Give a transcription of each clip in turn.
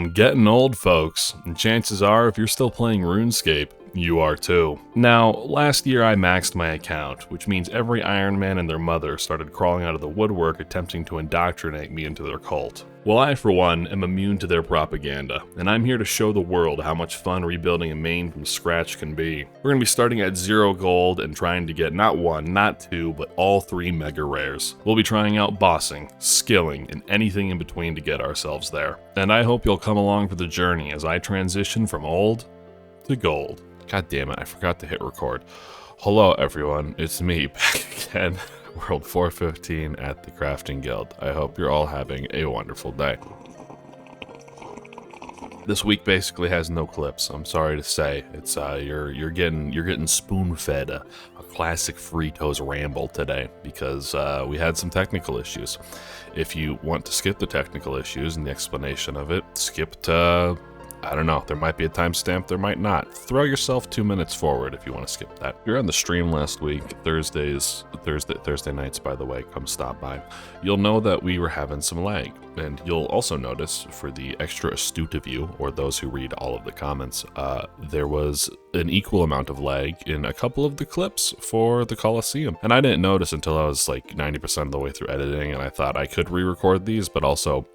I'm getting old, folks, and chances are if you're still playing RuneScape, you are too. Now, last year I maxed my account, which means every Iron Man and their mother started crawling out of the woodwork attempting to indoctrinate me into their cult. Well, I, for one, am immune to their propaganda, and I'm here to show the world how much fun rebuilding a main from scratch can be. We're going to be starting at 0 gold and trying to get not 1, not 2, but all 3 mega rares. We'll be trying out bossing, skilling, and anything in between to get ourselves there. And I hope you'll come along for the journey as I transition from old to gold. God damn it, I forgot to hit record. Hello everyone, it's me back again. World 415 at the Crafting Guild. I hope you're all having a wonderful day. This week basically has no clips. I'm sorry to say. It's you're getting spoon-fed a classic Fritos ramble today because we had some technical issues. If you want to skip the technical issues and the explanation of it, skip to I don't know, there might be a timestamp, there might not. Throw yourself 2 minutes forward if you want to skip that. If you're on the stream last week, Thursday nights, by the way, come stop by. You'll know that we were having some lag. And you'll also notice, for the extra astute of you, or those who read all of the comments, there was an equal amount of lag in a couple of the clips for the Coliseum. And I didn't notice until I was like 90% of the way through editing, and I thought I could re-record these, but also,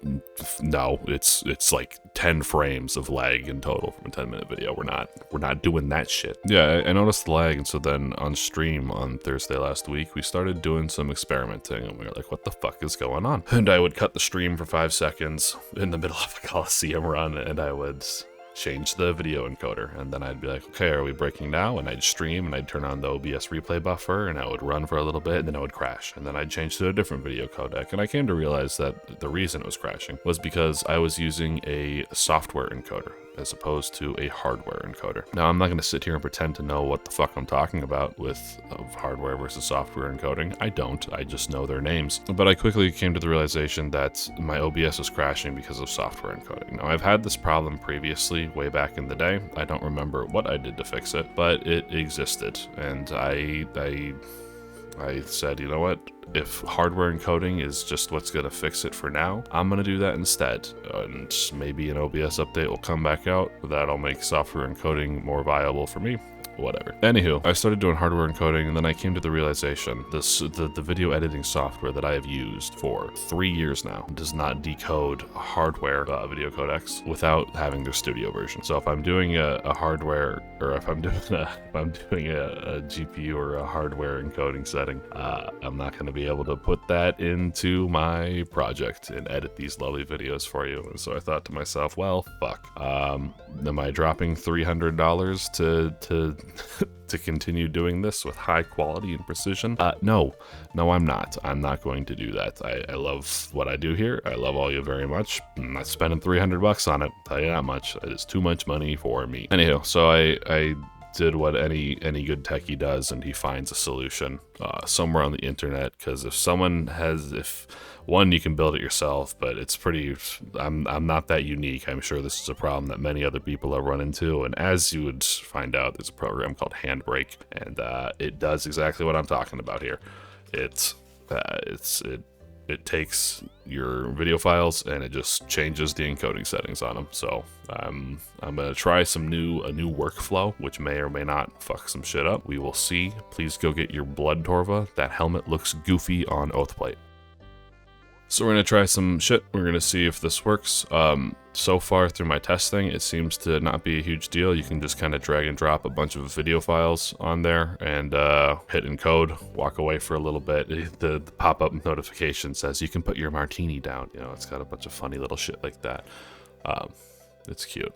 no, it's like 10 frames of lag in total from a 10-minute video. We're not doing that shit. Yeah, I noticed the lag, and so then on stream on Thursday last week, we started doing some experimenting, and we were like, what the fuck is going on? And I would cut the stream for 5 seconds in the middle of a Coliseum run, and I would change the video encoder, and then I'd be like, okay, are we breaking now? And I'd stream, and I'd turn on the OBS replay buffer, and I would run for a little bit, and then I would crash, and then I'd change to a different video codec. And I came to realize that the reason it was crashing was because I was using a software encoder as opposed to a hardware encoder. Now, I'm not going to sit here and pretend to know what the fuck I'm talking about with hardware versus software encoding. I don't. I just know their names. But I quickly came to the realization that my OBS was crashing because of software encoding. Now, I've had this problem previously, way back in the day. I don't remember what I did to fix it, but it existed. And I said, you know what? If hardware encoding is just what's going to fix it for now, I'm going to do that instead. And maybe an OBS update will come back out. That'll make software encoding more viable for me. Whatever. Anywho, I started doing hardware encoding, and then I came to the realization the video editing software that I have used for 3 years now does not decode hardware video codecs without having their studio version. So if I'm doing a hardware, or if I'm doing a GPU or a hardware encoding setting, I'm not going to be able to put that into my project and edit these lovely videos for you. And so I thought to myself, well, fuck. Am I dropping $300 to continue doing this with high quality and precision? No, I'm not. I'm not going to do that. I love what I do here. I love all you very much. I'm not spending $300 on it. I'll tell you that much. It is too much money for me. Anyhow, so I did what any good techie does, and he finds a solution somewhere on the internet. Because if one, you can build it yourself, but it's pretty, I'm not that unique. I'm sure this is a problem that many other people have run into, and as you would find out, there's a program called Handbrake, and it does exactly what I'm talking about here. It takes your video files and it just changes the encoding settings on them. So I'm gonna try a new workflow, which may or may not fuck some shit up. We will see. Please go get your blood torva. That helmet looks goofy on Oathplate. So we're going to try some shit. We're going to see if this works. So far through my testing, it seems to not be a huge deal. You can just kind of drag and drop a bunch of video files on there and hit encode, walk away for a little bit. The pop-up notification says you can put your martini down. You know, it's got a bunch of funny little shit like that. It's cute.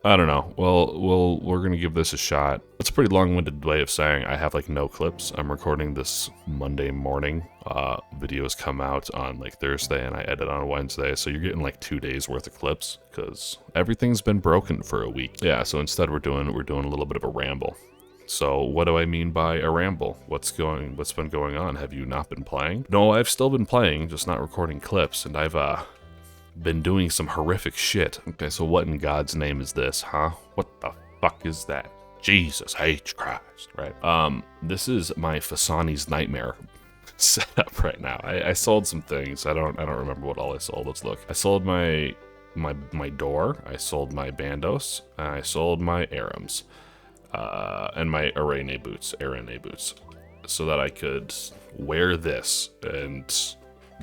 I don't know. Well, we're going to give this a shot. It's a pretty long-winded way of saying I have like no clips. I'm recording this Monday morning. Videos come out on like Thursday and I edit on Wednesday. So you're getting like 2 days worth of clips because everything's been broken for a week. Yeah, so instead we're doing a little bit of a ramble. So what do I mean by a ramble? What's been going on? Have you not been playing? No, I've still been playing, just not recording clips, and I've been doing some horrific shit. Okay, so what in God's name is this, huh? What the fuck is that? Jesus H. Christ, right? This is my Fanis Nightmare setup right now. I sold some things. I don't remember what all I sold. Let's look. I sold my my door, I sold my bandos, and I sold my Arams, and my Arene boots, so that I could wear this and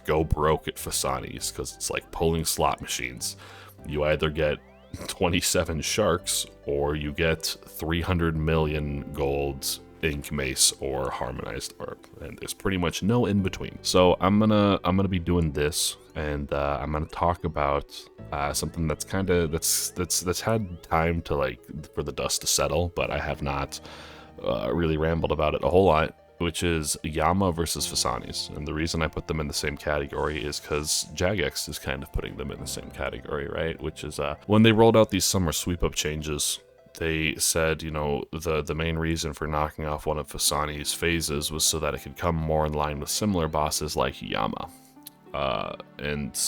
go broke at Phosani's, because it's like pulling slot machines. You either get 27 sharks or you get 300 million gold ink mace or harmonized orb, and there's pretty much no in between. So I'm gonna be doing this, and I'm gonna talk about something that's that's had time to like for the dust to settle, but I have not really rambled about it a whole lot, which is Yama versus Phosani's. And the reason I put them in the same category is because Jagex is kind of putting them in the same category, right? Which is when they rolled out these summer sweep up changes, they said, you know, the main reason for knocking off one of Phosani's phases was so that it could come more in line with similar bosses like Yama. And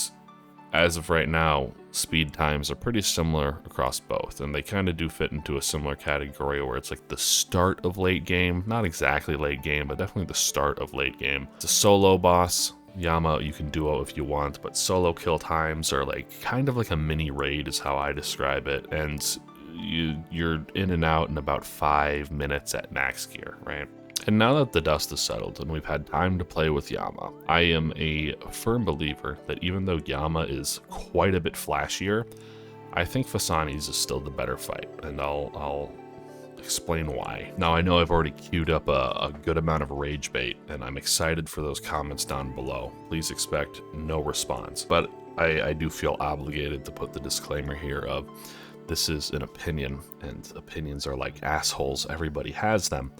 as of right now, speed times are pretty similar across both, and they kind of do fit into a similar category where it's like the start of late game, not exactly late game, but definitely the start of late game. It's a solo boss. Yama you can duo if you want, but solo kill times are like kind of like a mini raid is how I describe it, and you're in and out in about 5 minutes at max gear, right? And now that the dust has settled and we've had time to play with Yama, I am a firm believer that even though Yama is quite a bit flashier, I think Phosani's is still the better fight, and I'll explain why. Now I know I've already queued up a good amount of rage bait, and I'm excited for those comments down below. Please expect no response, but I do feel obligated to put the disclaimer here of this is an opinion, and opinions are like assholes. Everybody has them.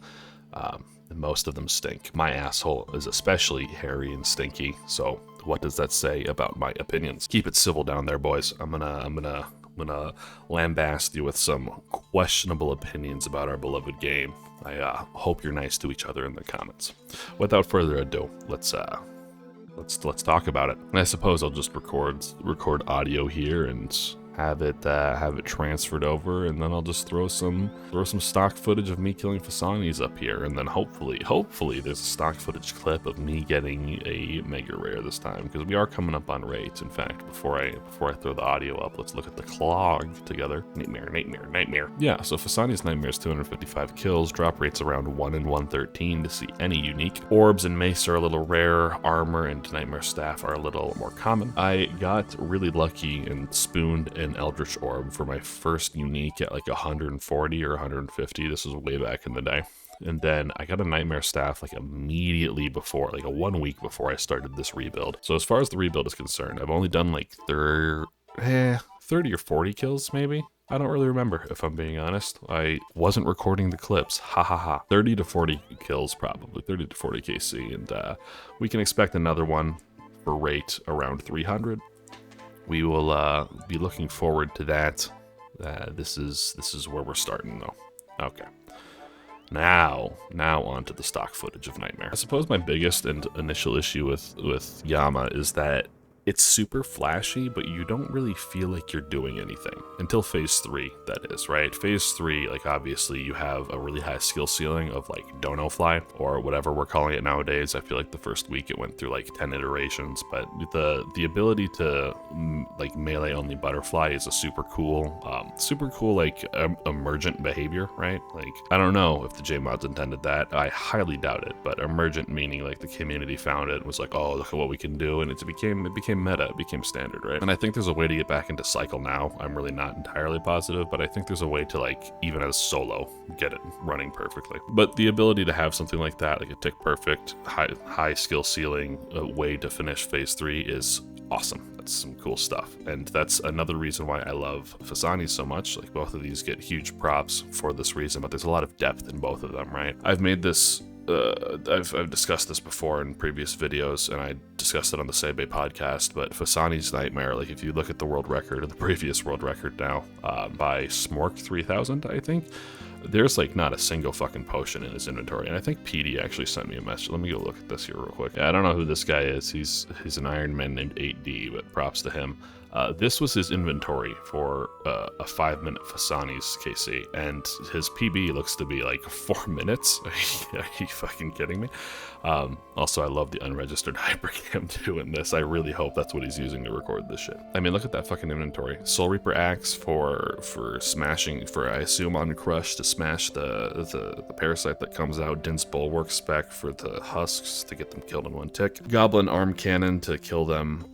And most of them stink. My asshole is especially hairy and stinky, so what does that say about my opinions? Keep it civil down there, boys. I'm gonna lambast you with some questionable opinions about our beloved game. I hope you're nice to each other in the comments. Without further ado, let's talk about it. And I suppose I'll just record audio here and have it transferred over, and then I'll just throw some stock footage of me killing Phosani's up here, and then hopefully there's a stock footage clip of me getting a mega rare this time, because we are coming up on raids. In fact, before I throw the audio up, let's look at the clog together. Nightmare. Yeah, so Phosani's Nightmare is 255 kills, drop rates around 1 in 113 to see any unique. Orbs and mace are a little rare, armor and Nightmare staff are a little more common. I got really lucky and spooned an Eldritch Orb for my first unique at like 140 or 150. This was way back in the day. And then I got a Nightmare Staff like immediately before, like 1 week before I started this rebuild. So as far as the rebuild is concerned, I've only done like 30 or 40 kills maybe. I don't really remember, if I'm being honest. I wasn't recording the clips. Ha ha ha. 30 to 40 kills probably, 30 to 40 KC, and we can expect another one for rate around 300. We will be looking forward to that. This is where we're starting though. Okay. Now on to the stock footage of Nightmare. I suppose my biggest and initial issue with Yama is that it's super flashy, but you don't really feel like you're doing anything until phase 3, that is, right? Phase 3, like obviously you have a really high skill ceiling of like Dono Fly or whatever we're calling it nowadays. I feel like the first week it went through like 10 iterations, but the ability to like melee only butterfly is a super cool like emergent behavior, right? Like I don't know if the JMods intended that. I highly doubt it, but emergent meaning like the community found it and was like, oh, look at what we can do, and it became meta, it became standard, right? And I think there's a way to get back into cycle now. I'm really not entirely positive, but I think there's a way to, like, even as solo, get it running perfectly. But the ability to have something like that, like a tick perfect, high skill ceiling way to finish phase 3 is awesome. That's some cool stuff. And that's another reason why I love Phosani so much. Like, both of these get huge props for this reason, but there's a lot of depth in both of them, right? I've made this I've discussed this before in previous videos, and I discussed it on the Sebe podcast, but Phosani's Nightmare, like if you look at the world record, or the previous world record now, by Smork 3000, I think, there's like not a single fucking potion in his inventory. And I think PD actually sent me a message. Let me go look at this here real quick. Yeah, I don't know who this guy is. He's an Iron Man named 8D, but props to him. This was his inventory for a 5-minute Phosani's KC, and his PB looks to be like 4 minutes. Are you fucking kidding me? Also, I love the unregistered hypercam too in this. I really hope that's what he's using to record this shit. I mean, look at that fucking inventory. Soul Reaper Axe for smashing, for I assume on Crush to smash the parasite that comes out. Din's Bulwark spec for the husks to get them killed in 1 tick. Goblin Arm Cannon to kill them,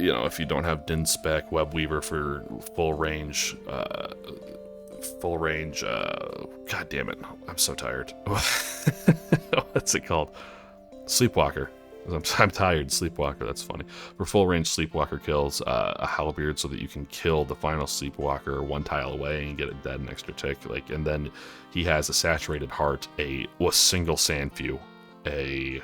you know, if you don't have Din spec. Web Weaver for full range, god damn it, I'm so tired. What's it called? Sleepwalker. I'm tired. Sleepwalker, that's funny. For full range Sleepwalker kills, a Halberd so that you can kill the final Sleepwalker 1 tile away and get it dead an extra tick. Like, and then he has a Saturated Heart, a single Sandfew, a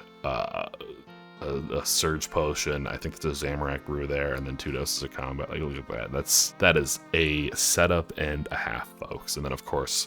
Surge Potion, I think there's a Zamorak Brew there, and then 2 doses of combat. Like, look at that. That is a setup and a half, folks. And then, of course,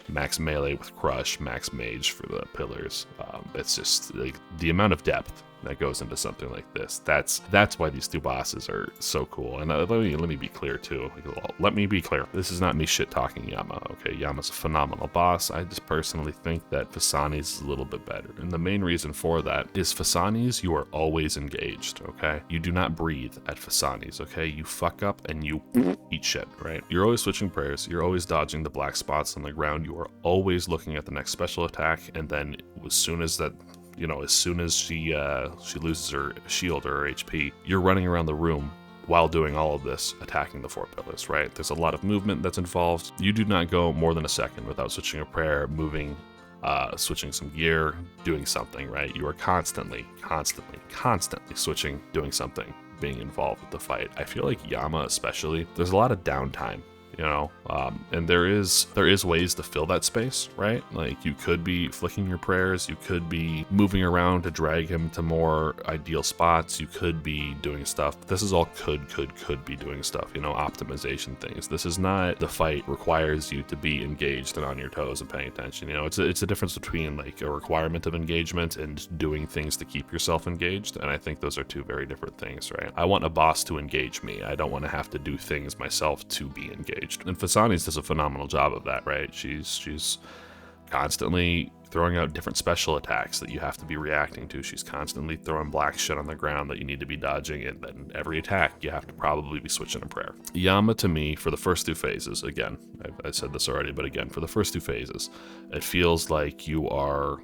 max melee with Crush, max mage for the pillars. It's just like the amount of depth that goes into something like this. That's why these 2 bosses are so cool. And let me be clear too. Let me be clear. This is not me shit talking Yama. Okay, Yama's a phenomenal boss. I just personally think that Phosani's is a little bit better. And the main reason for that is Phosani's, you are always engaged. Okay, you do not breathe at Phosani's. Okay, you fuck up and you eat shit. Right? You're always switching prayers. You're always dodging the black spots on the ground. You are always looking at the next special attack, and then as soon as that, you know, as soon as she loses her shield or her HP, you're running around the room while doing all of this, attacking the 4 pillars, right? There's a lot of movement that's involved. You do not go more than a second without switching a prayer, moving, switching some gear, doing something, right? You are constantly switching, doing something, being involved with the fight. I feel like Yama especially, there's a lot of downtime, you know, and there is ways to fill that space, right? Like, you could be flicking your prayers, you could be moving around to drag him to more ideal spots, you could be doing stuff. This is all could be doing stuff, you know, optimization things. This is not the fight requires you to be engaged and on your toes and paying attention. You know, it's a difference between like a requirement of engagement and doing things to keep yourself engaged, and I think those are 2 very different things, right? I want a boss to engage me. I don't want to have to do things myself to be engaged. And Phosani's does a phenomenal job of that, right? She's constantly throwing out different special attacks that you have to be reacting to. She's constantly throwing black shit on the ground that you need to be dodging, and then every attack you have to probably be switching a prayer. Yama, to me, for the first 2 phases, again, I said this already, but again, for the first 2 phases, it feels like you are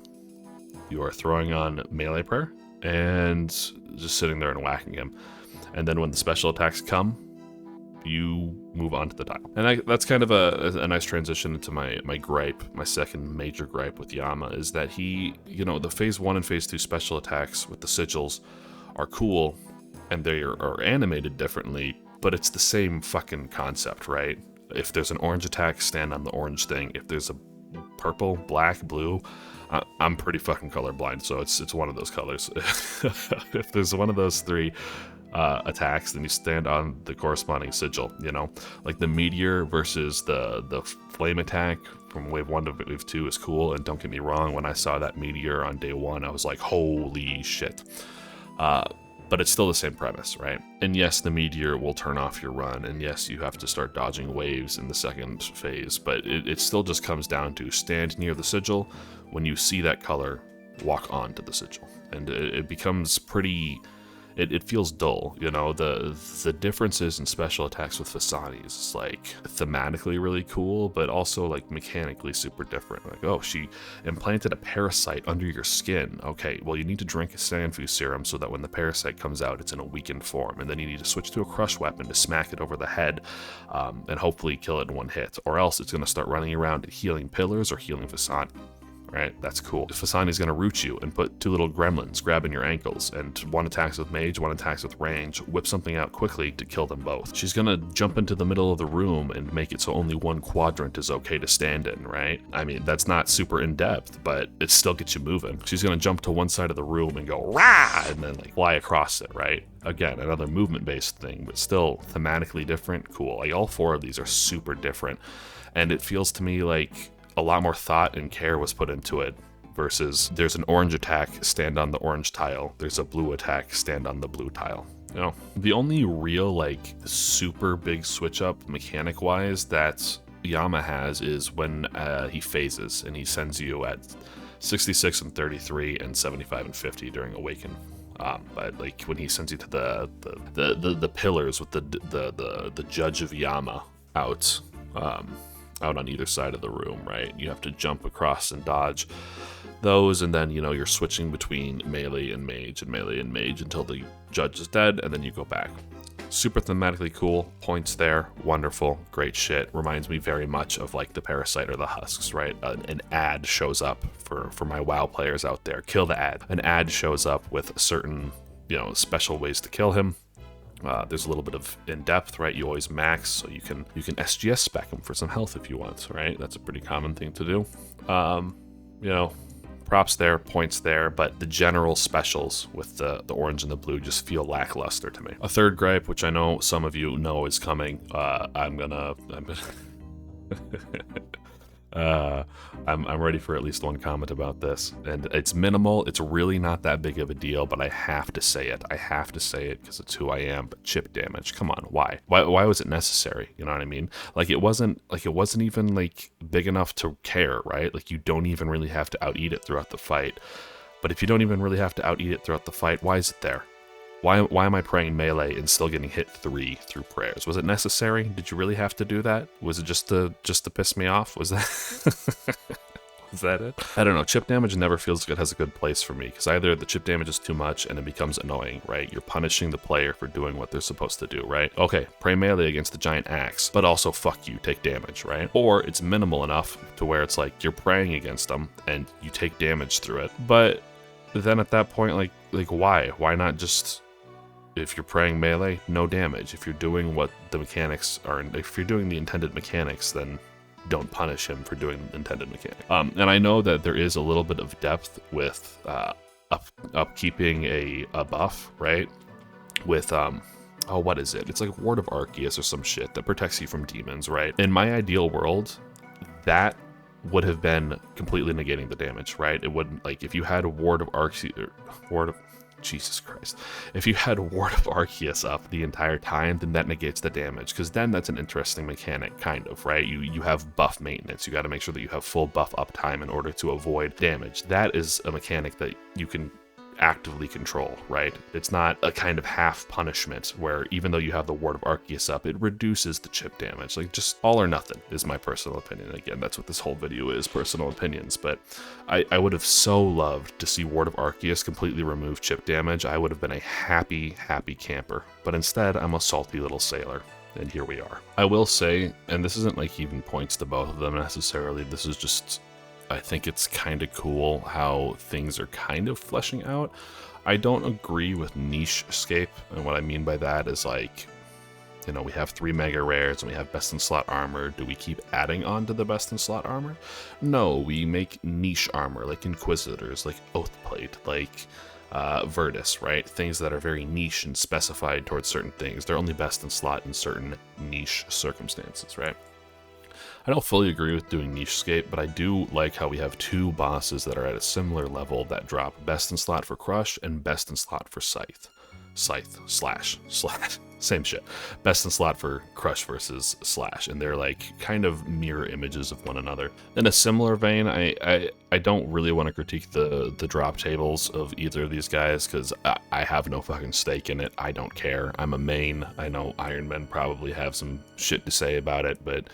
throwing on melee prayer and just sitting there and whacking him. And then when the special attacks come, you move on to the tile. And that's kind of a nice transition into my gripe, my second major gripe with Yama, is that he, you know, the phase 1 and phase 2 special attacks with the sigils are cool, and they are animated differently, but it's the same fucking concept, right? If there's an orange attack, stand on the orange thing. If there's a purple, black, blue, I'm pretty fucking colorblind, so it's one of those colors. If there's one of those 3 attacks, then you stand on the corresponding sigil, you know? Like the meteor versus the flame attack from wave 1 to wave 2 is cool, and don't get me wrong, when I saw that meteor on day 1, I was like, holy shit. But it's still the same premise, right? And yes, the meteor will turn off your run, and yes, you have to start dodging waves in the second phase, but it still just comes down to stand near the sigil. When you see that color, walk onto the sigil. And it becomes pretty... It feels dull, you know. The differences in special attacks with Phosani is like thematically really cool, but also like mechanically super different. Like, oh, she implanted a parasite under your skin. Okay, well, you need to drink a Sandfoo serum so that when the parasite comes out, it's in a weakened form, and then you need to switch to a crush weapon to smack it over the head, and hopefully kill it in 1 hit, or else it's going to start running around and healing pillars or healing Phosani. Right, that's cool. Phosani's gonna root you and put 2 little gremlins grabbing your ankles, and 1 attacks with mage, 1 attacks with range, whip something out quickly to kill them both. She's gonna jump into the middle of the room and make it so only 1 quadrant is okay to stand in, right? I mean, that's not super in-depth, but it still gets you moving. She's gonna jump to 1 side of the room and go, rah, and then like fly across it, right? Again, another movement-based thing, but still thematically different. Cool. Like, all 4 of these are super different, and it feels to me like a lot more thought and care was put into it, versus there's an orange attack, stand on the orange tile. There's a blue attack, stand on the blue tile. You know, the only real, like, super big switch up mechanic wise that Yama has is when he phases and he sends you at 66 and 33 and 75 and 50 during Awaken. But like when he sends you to the pillars with the Judge of Yama out on either side of the room, right? You have to jump across and dodge those, and then, you know, you're switching between melee and mage until the judge is dead, and then you go back. Super thematically cool, points there, wonderful, great shit. Reminds me very much of like the Parasite or the Husks, right? An ad shows up for my WoW players out there. Kill the ad. An ad shows up with certain, you know, special ways to kill him. There's a little bit of in-depth, right? You always max, so you can SGS spec him for some health if you want, right? That's a pretty common thing to do. You know, props there, points there, but the general specials with the orange and the blue just feel lackluster to me. A third gripe, which I know some of you know is coming, I'm ready for at least one comment about this, and it's minimal. It's really not that big of a deal, but I have to say it. Because it's who I am. But chip damage, come on, why was it necessary? You know what I mean? Like it wasn't even like big enough to care, right? Like you don't even really have to out-eat it throughout the fight. But if you don't even really have to out-eat it throughout the fight, why is it there? Why am I praying melee and still getting hit 3 through prayers? Was it necessary? Did you really have to do that? Was it just to piss me off? Was that was that it? I don't know. Chip damage never feels like it has a good place for me, because either the chip damage is too much and it becomes annoying, right? You're punishing the player for doing what they're supposed to do, right? Okay, pray melee against the giant axe, but also fuck you, take damage, right? Or it's minimal enough to where it's like you're praying against them and you take damage through it, but then at that point, like why? Why not just, if you're praying melee, no damage. If you're doing what the mechanics are, if you're doing the intended mechanics, then don't punish him for doing the intended mechanic. And I know that there is a little bit of depth with upkeeping a buff, right? With what is it? It's like Ward of Arceus or some shit that protects you from demons, right? In my ideal world, that would have been completely negating the damage, right? It wouldn't, like, if you had a Ward of Arceus, Jesus Christ. If you had Ward of Arceus up the entire time, then that negates the damage, because then that's an interesting mechanic, kind of, right? You have buff maintenance. You got to make sure that you have full buff uptime in order to avoid damage. That is a mechanic that you can actively control, right? It's not a kind of half punishment where even though you have the Ward of Arceus up, it reduces the chip damage. Like, just all or nothing is my personal opinion. Again, that's what this whole video is, personal opinions. But I would have so loved to see Ward of Arceus completely remove chip damage. I would have been a happy camper. But instead, I'm a salty little sailor. And here we are. I will say, and this isn't like even points to both of them necessarily, this is just, I think it's kind of cool how things are kind of fleshing out. I don't agree with niche escape, and what I mean by that is, like, you know, we have 3 mega rares and we have best in slot armor. Do we keep adding on to the best in slot armor? No, we make niche armor, like Inquisitors, like Oathplate, like Virtus, right? Things that are very niche and specified towards certain things. They're only best in slot in certain niche circumstances, right? I don't fully agree with doing niche escape, but I do like how we have 2 bosses that are at a similar level that drop best in slot for Crush and best in slot for Scythe. Slash. Same shit. Best in slot for Crush versus Slash, and they're like kind of mirror images of one another. In a similar vein, I don't really want to critique the drop tables of either of these guys, because I have no fucking stake in it. I don't care. I'm a main. I know Iron Men probably have some shit to say about it, but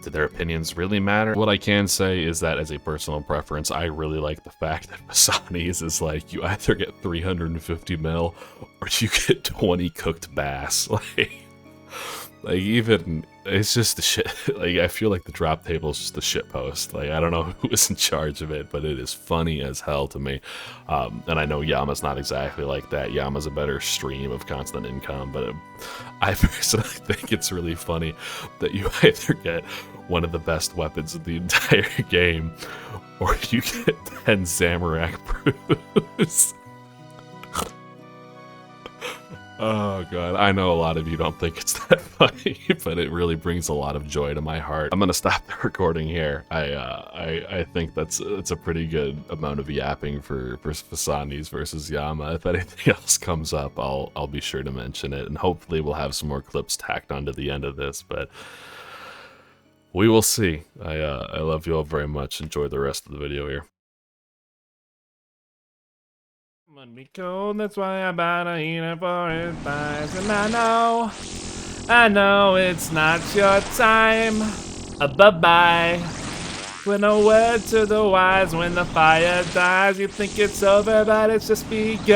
do their opinions really matter? What I can say is that as a personal preference, I really like the fact that Phosani's is like, you either get 350 mil or you get 20 cooked bass. Like even, it's just the shit. Like, I feel like the drop table is just a shit post. Like, I don't know who is in charge of it, but it is funny as hell to me. And I know Yama's not exactly like that. Yama's a better stream of constant income, but I personally think it's really funny that you either get one of the best weapons in the entire game, or you get 10 Zamorak brews. Oh god, I know a lot of you don't think it's that funny, but it really brings a lot of joy to my heart. I'm gonna stop the recording here. I think that's a pretty good amount of yapping for Phosanis versus Yama. If anything else comes up, I'll be sure to mention it, and hopefully we'll have some more clips tacked onto the end of this. But we will see. I love you all very much. Enjoy the rest of the video here. Might be cold, that's why I bought a heater for his thighs. And I know it's not your time. Bye-bye. When a word to the wise, when the fire dies, you think it's over, but it's just begun.